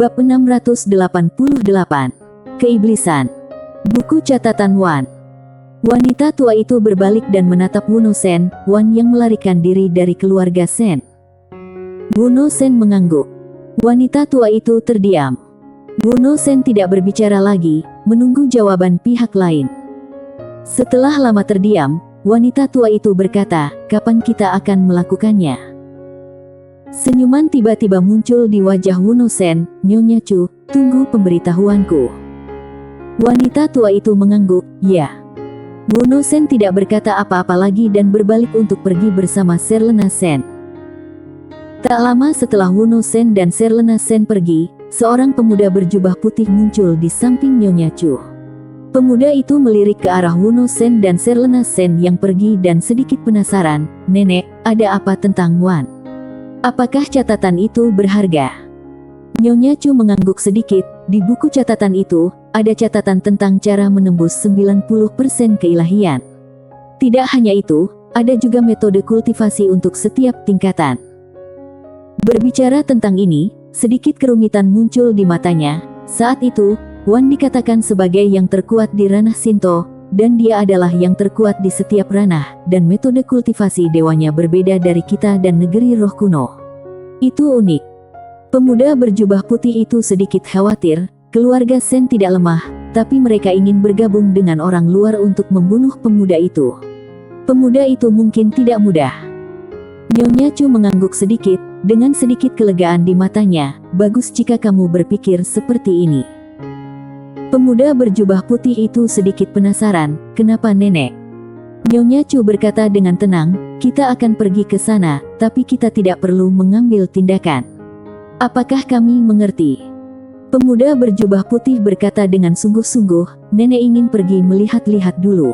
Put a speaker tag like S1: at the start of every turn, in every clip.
S1: Bab 688. Keiblisan. Buku catatan Wan. Wanita tua itu berbalik dan menatap Wuno Sen, Wan yang melarikan diri dari keluarga Sen. Wuno Sen mengangguk. Wanita tua itu terdiam. Wuno Sen tidak berbicara lagi, menunggu jawaban pihak lain. Setelah lama terdiam, wanita tua itu berkata, "Kapan kita akan melakukannya?" Senyuman tiba-tiba muncul di wajah Wuno Sen. "Nyonya Chu, tunggu pemberitahuanku." Wanita tua itu mengangguk, "Ya." Wuno Sen tidak berkata apa-apa lagi dan berbalik untuk pergi bersama Serlena Sen. Tak lama setelah Wuno Sen dan Serlena Sen pergi, seorang pemuda berjubah putih muncul di samping Nyonya Chu. Pemuda itu melirik ke arah Wuno Sen dan Serlena Sen yang pergi dan sedikit penasaran, "Nenek, ada apa tentang Wan? Apakah catatan itu berharga?" Nyonya Chu mengangguk sedikit. Di buku catatan itu, ada catatan tentang cara menembus 90% keilahian. Tidak hanya itu, ada juga metode kultivasi untuk setiap tingkatan. Berbicara tentang ini, sedikit kerumitan muncul di matanya. Saat itu, Wan dikatakan sebagai yang terkuat di ranah Shinto, dan dia adalah yang terkuat di setiap ranah, dan metode kultivasi dewanya berbeda dari kita dan negeri roh kuno. Itu unik. Pemuda berjubah putih itu sedikit khawatir, keluarga Sen tidak lemah, tapi mereka ingin bergabung dengan orang luar untuk membunuh pemuda itu. Pemuda itu mungkin tidak mudah. Nyonya Chu mengangguk sedikit, dengan sedikit kelegaan di matanya. "Bagus jika kamu berpikir seperti ini." Pemuda berjubah putih itu sedikit penasaran, "Kenapa nenek?" Nyonya Chu berkata dengan tenang, "Kita akan pergi ke sana, tapi kita tidak perlu mengambil tindakan. Apakah kami mengerti?" Pemuda berjubah putih berkata dengan sungguh-sungguh, "Nenek ingin pergi melihat-lihat dulu.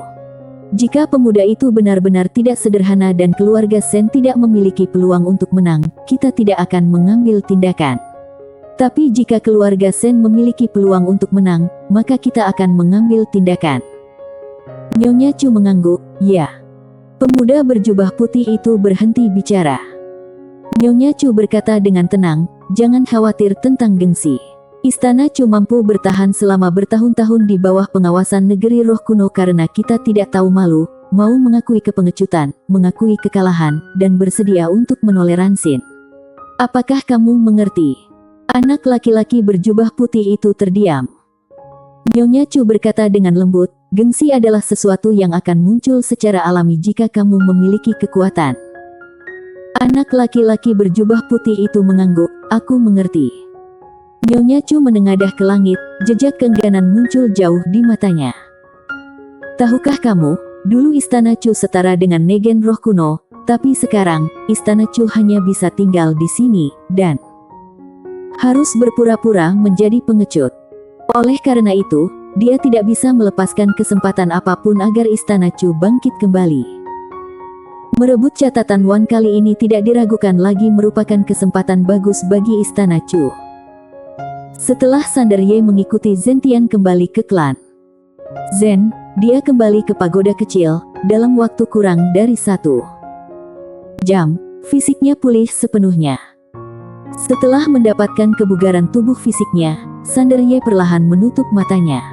S1: Jika pemuda itu benar-benar tidak sederhana dan keluarga Sen tidak memiliki peluang untuk menang, kita tidak akan mengambil tindakan. Tapi jika keluarga Sen memiliki peluang untuk menang, maka kita akan mengambil tindakan." Nyonya Chu mengangguk, "Ya." Pemuda berjubah putih itu berhenti bicara. Nyonya Chu berkata dengan tenang, "Jangan khawatir tentang gengsi. Istana Chu mampu bertahan selama bertahun-tahun di bawah pengawasan negeri roh kuno karena kita tidak tahu malu, mau mengakui kepengecutan, mengakui kekalahan, dan bersedia untuk menoleransi. Apakah kamu mengerti?" Anak laki-laki berjubah putih itu terdiam. Nyonya Chu berkata dengan lembut, "Gengsi adalah sesuatu yang akan muncul secara alami jika kamu memiliki kekuatan." Anak laki-laki berjubah putih itu mengangguk, "Aku mengerti." Nyonya Chu menengadah ke langit, jejak keengganan muncul jauh di matanya. "Tahukah kamu, dulu Istana Chu setara dengan Negen roh kuno, tapi sekarang, Istana Chu hanya bisa tinggal di sini, dan harus berpura-pura menjadi pengecut. Oleh karena itu, dia tidak bisa melepaskan kesempatan apapun agar Istana Chu bangkit kembali." Merebut catatan Wan kali ini tidak diragukan lagi merupakan kesempatan bagus bagi Istana Chu. Setelah Sander Ye mengikuti Zentian kembali ke klan Zen, dia kembali ke pagoda kecil, dalam waktu kurang dari 1 jam, fisiknya pulih sepenuhnya. Setelah mendapatkan kebugaran tubuh fisiknya, Sander Ye perlahan menutup matanya.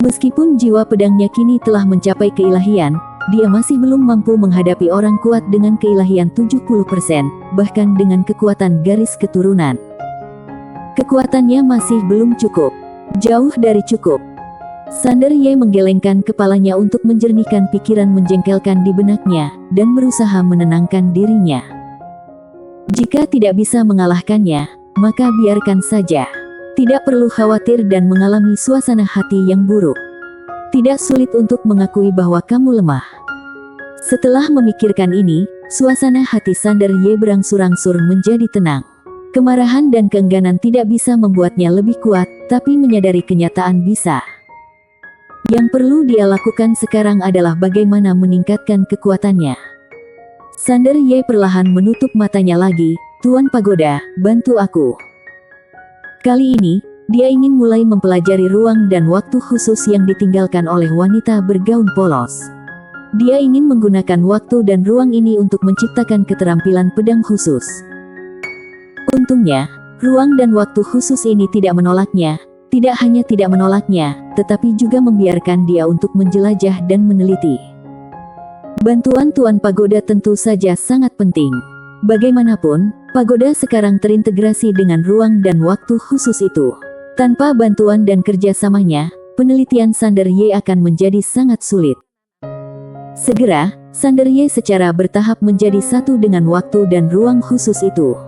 S1: Meskipun jiwa pedangnya kini telah mencapai keilahian, dia masih belum mampu menghadapi orang kuat dengan keilahian 70%, bahkan dengan kekuatan garis keturunan. Kekuatannya masih belum cukup. Jauh dari cukup. Sander Ye menggelengkan kepalanya untuk menjernihkan pikiran menjengkelkan di benaknya, dan berusaha menenangkan dirinya. Jika tidak bisa mengalahkannya, maka biarkan saja. Tidak perlu khawatir dan mengalami suasana hati yang buruk. Tidak sulit untuk mengakui bahwa kamu lemah. Setelah memikirkan ini, suasana hati Sander Ye berangsur-angsur menjadi tenang. Kemarahan dan keengganan tidak bisa membuatnya lebih kuat, tapi menyadari kenyataan bisa. Yang perlu dia lakukan sekarang adalah bagaimana meningkatkan kekuatannya. Sander Ye perlahan menutup matanya lagi. "Tuan Pagoda, bantu aku." Kali ini, dia ingin mulai mempelajari ruang dan waktu khusus yang ditinggalkan oleh wanita bergaun polos. Dia ingin menggunakan waktu dan ruang ini untuk menciptakan keterampilan pedang khusus. Untungnya, Ruang dan waktu khusus ini tidak menolaknya, tidak hanya tidak menolaknya, tetapi juga membiarkan dia untuk menjelajah dan meneliti. Bantuan Tuan Pagoda tentu saja sangat penting. Bagaimanapun, pagoda sekarang terintegrasi dengan ruang dan waktu khusus itu. Tanpa bantuan dan kerjasamanya, penelitian Sander Ye akan menjadi sangat sulit. Segera, Sander Ye secara bertahap menjadi satu dengan waktu dan ruang khusus itu.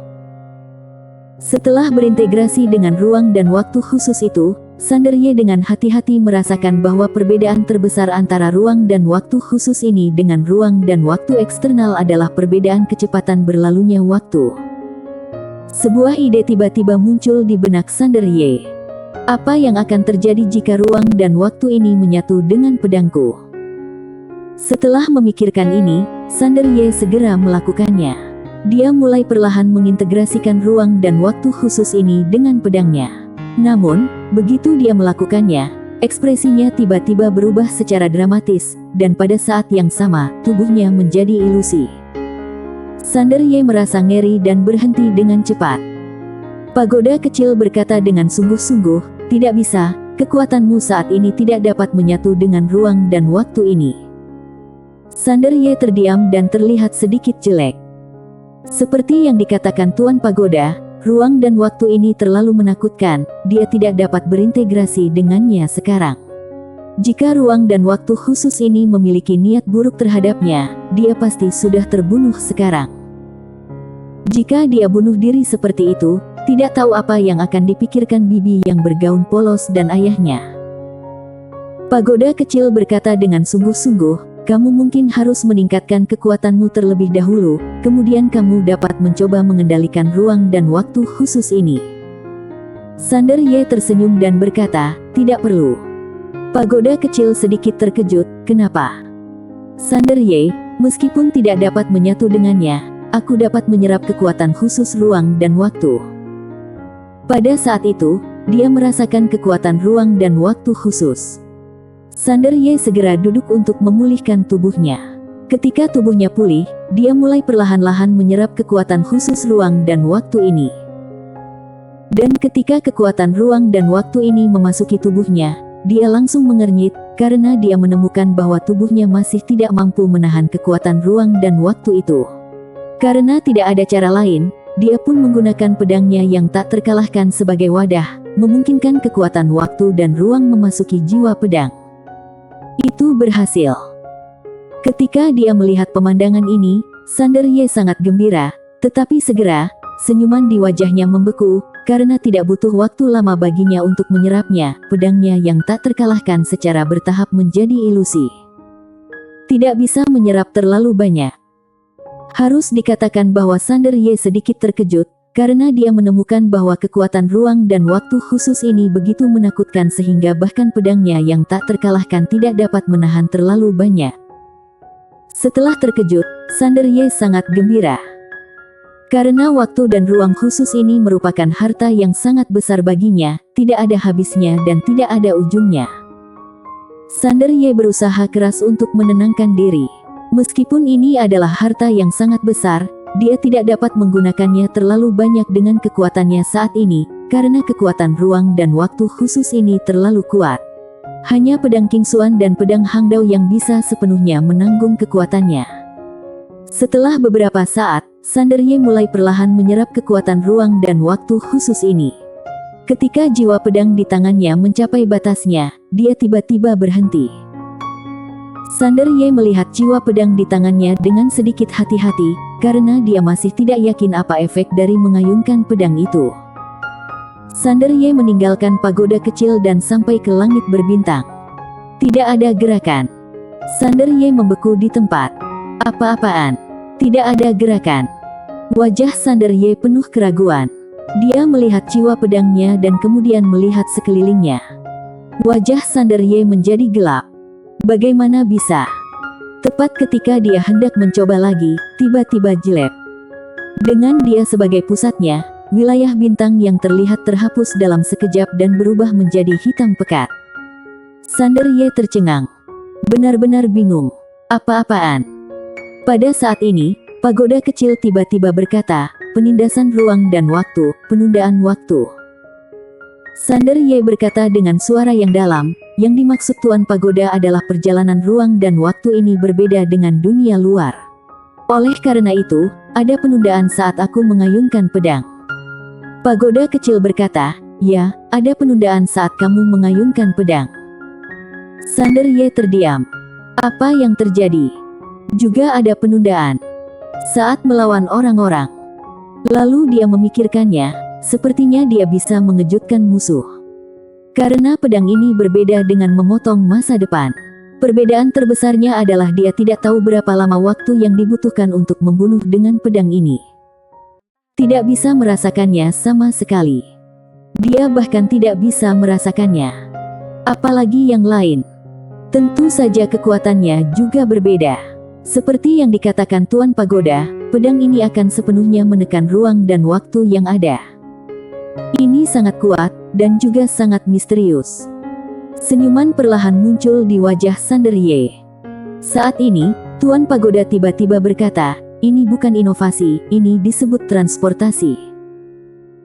S1: Setelah berintegrasi dengan ruang dan waktu khusus itu, Sander Ye dengan hati-hati merasakan bahwa perbedaan terbesar antara ruang dan waktu khusus ini dengan ruang dan waktu eksternal adalah perbedaan kecepatan berlalunya waktu. Sebuah ide tiba-tiba muncul di benak Sander Ye. Apa yang akan terjadi jika ruang dan waktu ini menyatu dengan pedangku? Setelah memikirkan ini, Sander Ye segera melakukannya. Dia mulai perlahan mengintegrasikan ruang dan waktu khusus ini dengan pedangnya. Namun, begitu dia melakukannya, ekspresinya tiba-tiba berubah secara dramatis, dan pada saat yang sama, tubuhnya menjadi ilusi. Sander Ye merasa ngeri dan berhenti dengan cepat. Pagoda kecil berkata dengan sungguh-sungguh, "Tidak bisa, kekuatanmu saat ini tidak dapat menyatu dengan ruang dan waktu ini." Sander Ye terdiam dan terlihat sedikit jelek. Seperti yang dikatakan Tuan Pagoda, ruang dan waktu ini terlalu menakutkan, dia tidak dapat berintegrasi dengannya sekarang. Jika ruang dan waktu khusus ini memiliki niat buruk terhadapnya, dia pasti sudah terbunuh sekarang. Jika dia bunuh diri seperti itu, tidak tahu apa yang akan dipikirkan bibi yang bergaun polos dan ayahnya. Pagoda kecil berkata dengan sungguh-sungguh, "Kamu mungkin harus meningkatkan kekuatanmu terlebih dahulu, kemudian kamu dapat mencoba mengendalikan ruang dan waktu khusus ini." Sander Ye tersenyum dan berkata, "Tidak perlu." Pagoda kecil sedikit terkejut, "Kenapa?" Sander Ye, "Meskipun tidak dapat menyatu dengannya, aku dapat menyerap kekuatan khusus ruang dan waktu." Pada saat itu, dia merasakan kekuatan ruang dan waktu khusus. Sander Ye segera duduk untuk memulihkan tubuhnya. Ketika tubuhnya pulih, dia mulai perlahan-lahan menyerap kekuatan khusus ruang dan waktu ini. Dan ketika kekuatan ruang dan waktu ini memasuki tubuhnya, dia langsung mengernyit, karena dia menemukan bahwa tubuhnya masih tidak mampu menahan kekuatan ruang dan waktu itu. Karena tidak ada cara lain, dia pun menggunakan pedangnya yang tak terkalahkan sebagai wadah, memungkinkan kekuatan waktu dan ruang memasuki jiwa pedang. Itu berhasil. Ketika dia melihat pemandangan ini, Sander Ye sangat gembira, tetapi segera, senyuman di wajahnya membeku, karena tidak butuh waktu lama baginya untuk menyerapnya, pedangnya yang tak terkalahkan secara bertahap menjadi ilusi. Tidak bisa menyerap terlalu banyak. Harus dikatakan bahwa Sander Ye sedikit terkejut, karena dia menemukan bahwa kekuatan ruang dan waktu khusus ini begitu menakutkan sehingga bahkan pedangnya yang tak terkalahkan tidak dapat menahan terlalu banyak. Setelah terkejut, Sander Ye sangat gembira. Karena waktu dan ruang khusus ini merupakan harta yang sangat besar baginya, tidak ada habisnya dan tidak ada ujungnya. Sander Ye berusaha keras untuk menenangkan diri. Meskipun ini adalah harta yang sangat besar, dia tidak dapat menggunakannya terlalu banyak dengan kekuatannya saat ini, karena kekuatan ruang dan waktu khusus ini terlalu kuat. Hanya pedang King Xuan dan pedang Hangdao yang bisa sepenuhnya menanggung kekuatannya. Setelah beberapa saat, Sander Ye mulai perlahan menyerap kekuatan ruang dan waktu khusus ini. Ketika jiwa pedang di tangannya mencapai batasnya, dia tiba-tiba berhenti. Sander Ye melihat jiwa pedang di tangannya dengan sedikit hati-hati, karena dia masih tidak yakin apa efek dari mengayunkan pedang itu. Sander Ye meninggalkan pagoda kecil dan sampai ke langit berbintang. Tidak ada gerakan. Sander Ye membeku di tempat. Apa-apaan? Tidak ada gerakan. Wajah Sander Ye penuh keraguan. Dia melihat jiwa pedangnya dan kemudian melihat sekelilingnya. Wajah Sander Ye menjadi gelap. Bagaimana bisa? Tepat ketika dia hendak mencoba lagi, tiba-tiba jelek. Dengan dia sebagai pusatnya, wilayah bintang yang terlihat terhapus dalam sekejap dan berubah menjadi hitam pekat. Sander Ye tercengang. Benar-benar bingung. Apa-apaan? Pada saat ini, Pagoda kecil tiba-tiba berkata, penindasan ruang dan waktu, penundaan waktu. Sander Ye berkata dengan suara yang dalam, yang dimaksud Tuan Pagoda adalah perjalanan ruang dan waktu ini berbeda dengan dunia luar. Oleh karena itu, ada penundaan saat aku mengayunkan pedang. Pagoda kecil berkata, ya, ada penundaan saat kamu mengayunkan pedang. Sander Ye terdiam. Apa yang terjadi? Juga ada penundaan saat melawan orang-orang. Lalu dia memikirkannya. Sepertinya dia bisa mengejutkan musuh. Karena pedang ini berbeda dengan memotong masa depan. Perbedaan terbesarnya adalah dia tidak tahu berapa lama waktu yang dibutuhkan untuk membunuh dengan pedang ini. Tidak bisa merasakannya sama sekali. Dia bahkan tidak bisa merasakannya. Apalagi yang lain. Tentu saja kekuatannya juga berbeda. Seperti yang dikatakan Tuan Pagoda, pedang ini akan sepenuhnya menekan ruang dan waktu yang ada. Ini sangat kuat, dan juga sangat misterius. Senyuman perlahan muncul di wajah Sander Ye. Saat ini, Tuan Pagoda tiba-tiba berkata, ini bukan inovasi, ini disebut transportasi.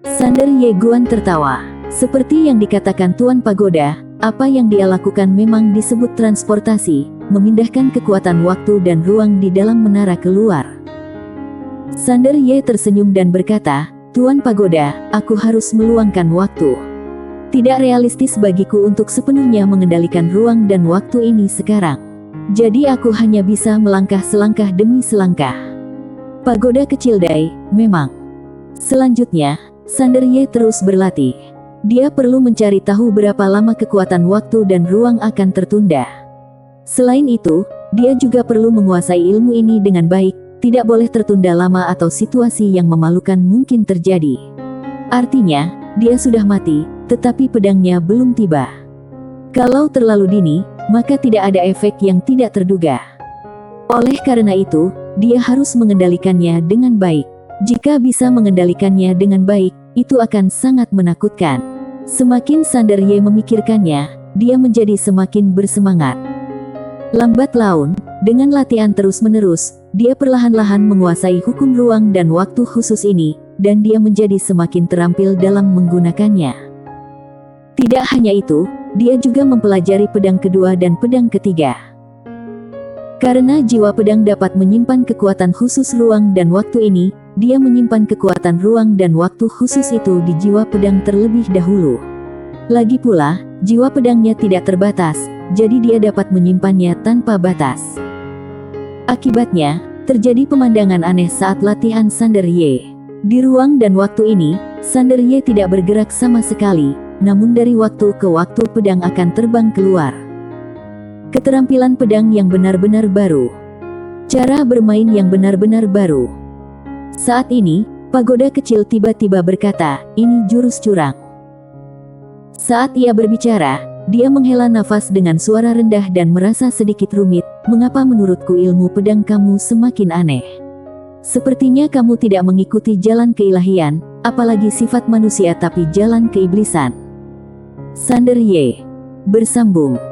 S1: Sander Ye Guan tertawa. Seperti yang dikatakan Tuan Pagoda, apa yang dia lakukan memang disebut transportasi, memindahkan kekuatan waktu dan ruang di dalam menara keluar. Sander Ye tersenyum dan berkata, Tuan Pagoda, aku harus meluangkan waktu. Tidak realistis bagiku untuk sepenuhnya mengendalikan ruang dan waktu ini sekarang. Jadi aku hanya bisa melangkah selangkah demi selangkah. Pagoda kecil Dai, memang. Selanjutnya, Sander Ye terus berlatih. Dia perlu mencari tahu berapa lama kekuatan waktu dan ruang akan tertunda. Selain itu, dia juga perlu menguasai ilmu ini dengan baik. Tidak boleh tertunda lama atau situasi yang memalukan mungkin terjadi. Artinya, dia sudah mati, tetapi pedangnya belum tiba. Kalau terlalu dini, maka tidak ada efek yang tidak terduga. Oleh karena itu, dia harus mengendalikannya dengan baik. Jika bisa mengendalikannya dengan baik, itu akan sangat menakutkan. Semakin Sander Ye memikirkannya, dia menjadi semakin bersemangat. Lambat laun, dengan latihan terus-menerus, dia perlahan-lahan menguasai hukum ruang dan waktu khusus ini, dan dia menjadi semakin terampil dalam menggunakannya. Tidak hanya itu, dia juga mempelajari pedang kedua dan pedang ketiga. Karena jiwa pedang dapat menyimpan kekuatan khusus ruang dan waktu ini, dia menyimpan kekuatan ruang dan waktu khusus itu di jiwa pedang terlebih dahulu. Lagi pula, jiwa pedangnya tidak terbatas, jadi dia dapat menyimpannya tanpa batas. Akibatnya, terjadi pemandangan aneh saat latihan Sander Ye. Di ruang dan waktu ini, Sander Ye tidak bergerak sama sekali, namun dari waktu ke waktu pedang akan terbang keluar. Keterampilan pedang yang benar-benar baru. Cara bermain yang benar-benar baru. Saat ini, Pagoda kecil tiba-tiba berkata, ini jurus curang. Saat ia berbicara, dia menghela nafas dengan suara rendah dan merasa sedikit rumit. Mengapa menurutku ilmu pedang kamu semakin aneh? Sepertinya kamu tidak mengikuti jalan keilahian, apalagi sifat manusia tapi jalan keiblisan. Sander Ye bersambung.